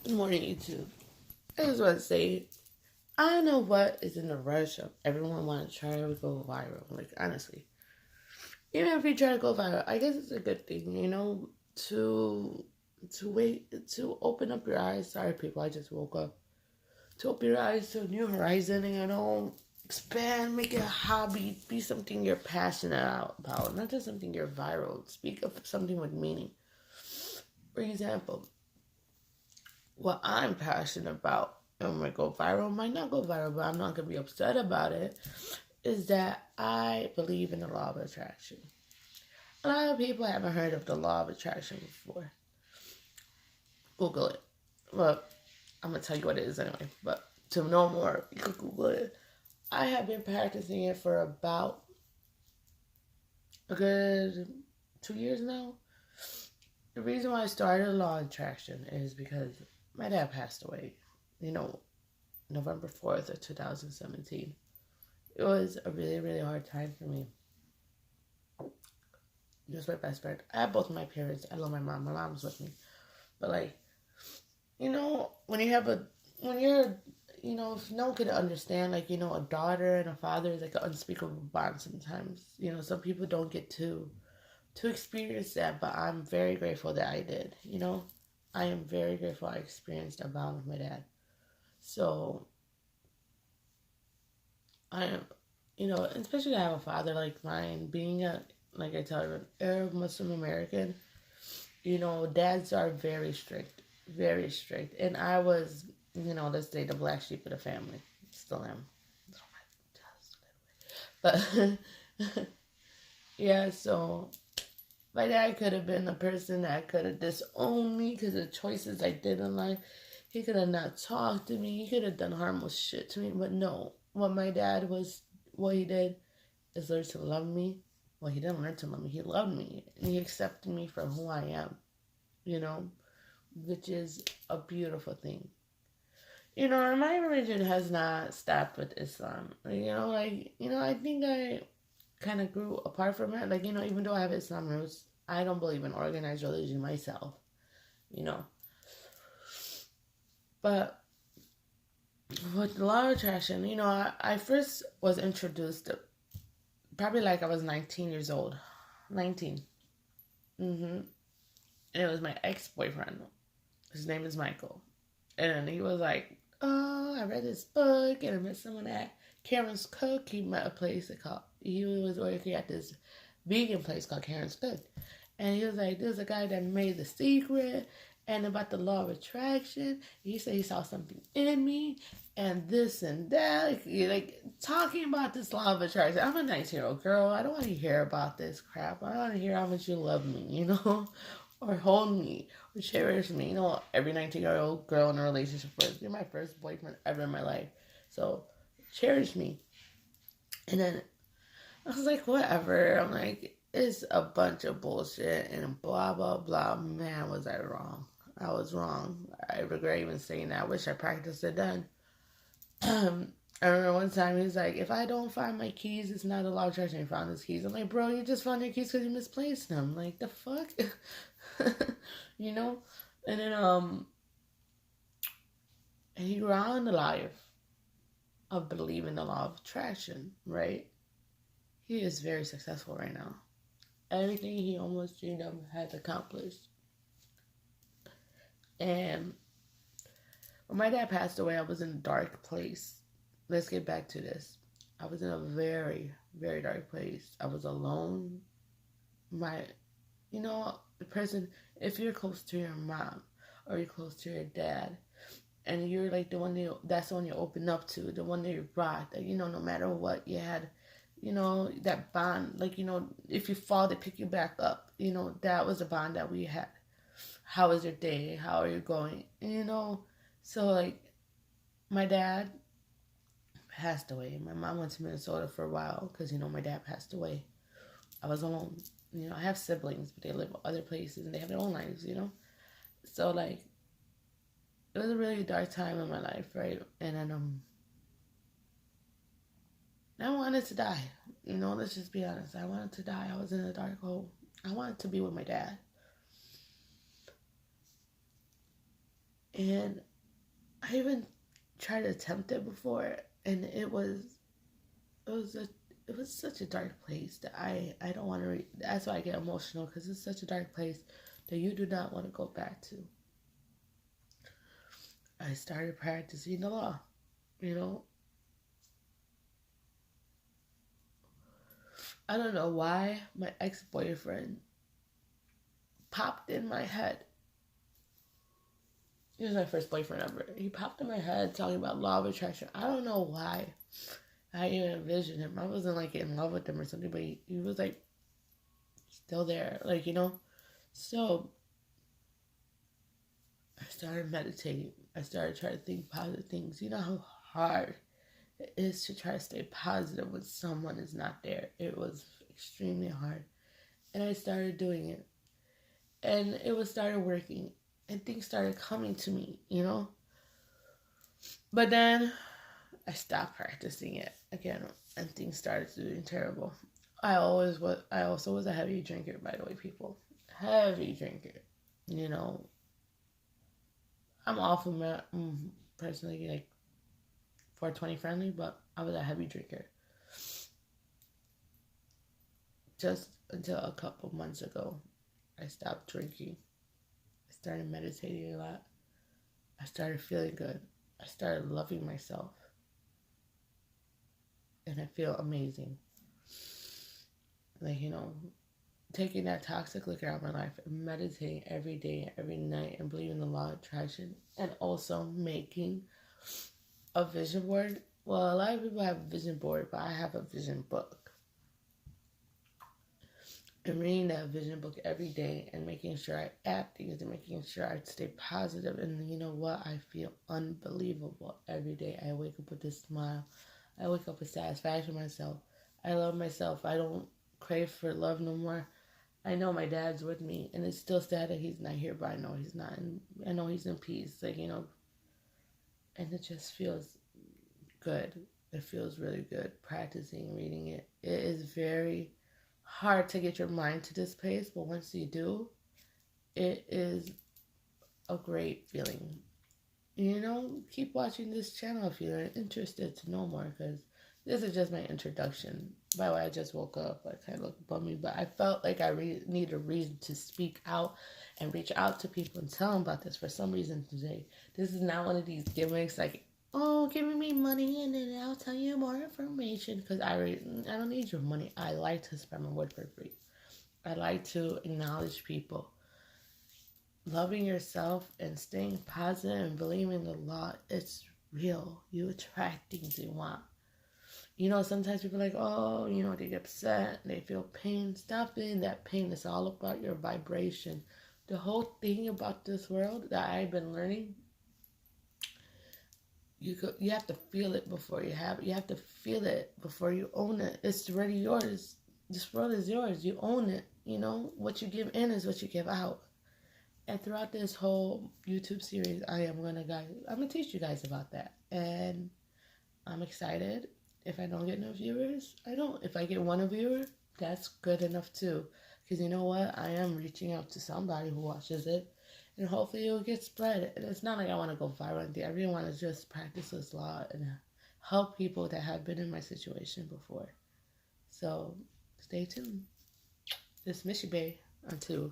Good morning, YouTube. I just want to say, I don't know what is in the rush of everyone want to try to go viral. Like, honestly, even if you try to go viral, I guess it's a good thing, to to open up your eyes. Sorry, people, I just woke up. To open your eyes to a new horizon, and expand, make it a hobby, be something you're passionate about, not just something you're viral. Speak of something with meaning. For example, what I'm passionate about and might go viral, might not go viral, but I'm not gonna be upset about it, is that I believe in the law of attraction. A lot of people haven't heard of the law of attraction before. Google it. But I'm gonna tell you what it is anyway. But to know more, you can Google it. I have been practicing it for about a good 2 years now. The reason why I started the law of attraction is because my dad passed away. November 4th of 2017. It was a really, really hard time for me. He was my best friend. I have both of my parents. I love my mom. My mom's with me. But, when you have when you're, if no one could understand, a daughter and a father is like an unspeakable bond sometimes. Some people don't get to experience that, but I'm very grateful that I did. I am very grateful I experienced a bond with my dad. So, I am, especially to have a father like mine, being like I tell you, an Arab Muslim American, dads are very strict, very strict. And I was, let's say the black sheep of the family. Still am. But, yeah, so my dad could have been the person that could have disowned me because of the choices I did in life. He could have not talked to me. He could have done harmless shit to me. But no, what he did is learn to love me. Well, he didn't learn to love me. He loved me. And he accepted me for who I am, which is a beautiful thing. And my religion has not stopped with Islam. I think I kind of grew apart from it. Even though I have Islam roots, I don't believe in organized religion myself, you know. But with the law of attraction, I first was introduced to, probably like I was 19 years old. 19. And it was my ex-boyfriend. His name is Michael. And he was like, oh, I read this book and I met someone at Karen's Cook. He was working at this vegan place called Karen's Cook. And he was like, there's a guy that made The Secret and about the law of attraction. He said he saw something in me and this and that. Like talking about this law of attraction. I'm a 19-year-old girl. I don't want to hear about this crap. I want to hear how much you love me, or hold me, or cherish me. Every 19-year-old girl in a relationship first. You're my first boyfriend ever in my life. So cherish me. And then I was like, whatever. I'm like, it's a bunch of bullshit and blah, blah, blah. Man, was I wrong. I was wrong. I regret even saying that. I wish I practiced it then. I remember one time he was like, if I don't find my keys, it's not a law of attraction. I found his keys. I'm like, bro, you just found your keys because you misplaced them. Like, the fuck? And then, and he grew out in the life of believing the law of attraction, right? He is very successful right now. Everything he almost dreamed of has accomplished. And when my dad passed away, I was in a dark place. Let's get back to this. I was in a very, very dark place. I was alone. The person, if you're close to your mom or you're close to your dad, and you're like that's the one you open up to, the one that you brought, that, no matter what you had, that bond, if you fall, they pick you back up. That was a bond that we had. How was your day? How are you going? So my dad passed away. My mom went to Minnesota for a while because, my dad passed away. I was alone. I have siblings, but they live other places and they have their own lives, So, it was a really dark time in my life, right? And then, I wanted to die. Let's just be honest. I wanted to die. I was in a dark hole. I wanted to be with my dad. And I even tried to attempt it before, and it was a it was such a dark place that I don't want to that's why I get emotional, because it's such a dark place that you do not want to go back to. I started practicing the law, you know. I don't know why my ex-boyfriend popped in my head. He was my first boyfriend ever. He popped in my head talking about law of attraction. I don't know why I even envisioned him. I wasn't like in love with him or something, but he was like still there, like, you know. So I started meditating. I started trying to think positive things. You know how hard it is to try to stay positive when someone is not there. It was extremely hard. And I started doing it. And it was started working. And things started coming to me, you know? But then I stopped practicing it again, and things started doing terrible. I also was a heavy drinker, by the way, people. Heavy drinker. You know, I'm awful, personally, like 420 friendly, but I was a heavy drinker. Just until a couple months ago, I stopped drinking. I started meditating a lot. I started feeling good. I started loving myself. And I feel amazing. Like, you know, taking that toxic liquor out of my life and meditating every day, every night, and believing in the law of attraction, and also making a vision board. Well, a lot of people have a vision board, but I have a vision book. And reading that vision book every day and making sure I add things and making sure I stay positive. And you know what? I feel unbelievable every day. I wake up with a smile. I wake up with satisfaction in myself. I love myself. I don't crave for love no more. I know my dad's with me, and it's still sad that he's not here, but I know he's not. And I know he's in peace, like, you know. And it just feels good. It feels really good practicing reading it. It is very hard to get your mind to this place, but once you do, it is a great feeling. You know, keep watching this channel if you're interested to know more, because this is just my introduction. By the way, I just woke up. I kind of look bummy, but I felt like I need a reason to speak out and reach out to people and tell them about this for some reason today. This is not one of these gimmicks like, oh, give me money and then I'll tell you more information, because I don't need your money. I like to spread my word for free. I like to acknowledge people. Loving yourself and staying positive and believing in the law, it's real. You attract things you want. You know, sometimes people are like, oh, you know, they get upset, they feel pain. Stop feeling that pain. It's all about your vibration. The whole thing about this world that I've been learning, you have to feel it before you have it. You have to feel it before you own it. It's already yours. This world is yours. You own it. You know, what you give in is what you give out. And throughout this whole YouTube series, I'm gonna teach you guys about that. And I'm excited. If I don't get no viewers, I don't. If I get one viewer, that's good enough too. Because you know what? I am reaching out to somebody who watches it. And hopefully it will get spread. And it's not like I want to go viral. I really want to just practice this law and help people that have been in my situation before. So stay tuned. It's Mishy Bay on 2.